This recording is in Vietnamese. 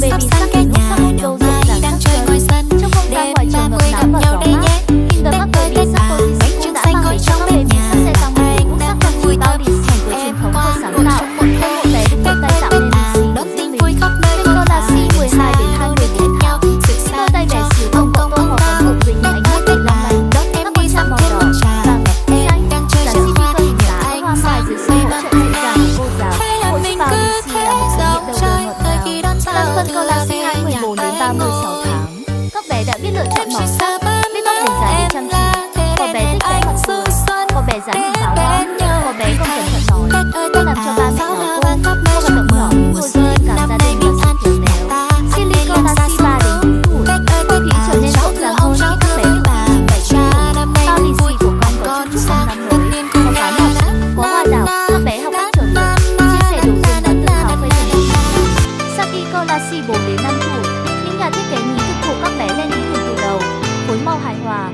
cùng Baby Shark để nút thắt câu rộn ràng sắc xuân. Trong không gian ngoài trời ngập nắng và gió mát, hình the mắc Baby Shark Preschool cũng đã mang đến cho các baby shark xe tăng mini ngũ sắc con vui bao bì thành của truyền thống và sáng tạo. Mỗi một bé được đôi tay chạm lên lì xì của riêng mình. Tên con là Si 12 đến 20 tuổi nhau. Đôi tay bé xíu không có tô hoặc còn bụng bình ánh mắt đầy long lanh. Các con chạm màu đỏ, vàng, xanh, là Si cơ hình lá hoa mai dưới sự hỗ trợ dịu dàng của cô giáo. Mỗi chiếc bao lì xì là một trải nghiệm đầu đời ngọt ngào. Là phân con là Si 14 đến 36 tháng. Các bé đã biết lựa chọn màu sắc, biết bắt hình dáng để trang trí. Có bé thích vẽ mặt cười, có bé dán hình giáo hoa, có bé còn cẩn thận nói cô làm cho ba mẹ nói cô hoạt động nhỏ cô giúp cả gia đình và sự khéo léo. Silicon là Si 3 đến 4 tuổi, không khí trở nên rộn ràng hơn khi các bé được nhìn vẻ chung. Bao lì xì của con có chúc chúc mừng năm mới, có cá mập, có hoa đào, các bé học cách trở về, chia sẻ đồ dùng và tự hào với gia đình. Sakiko là Si 4 đến 5 tuổi, những nhà thiết kế nhí thức phụ các bé lên ý tưởng từ đầu, phối màu hài hòa.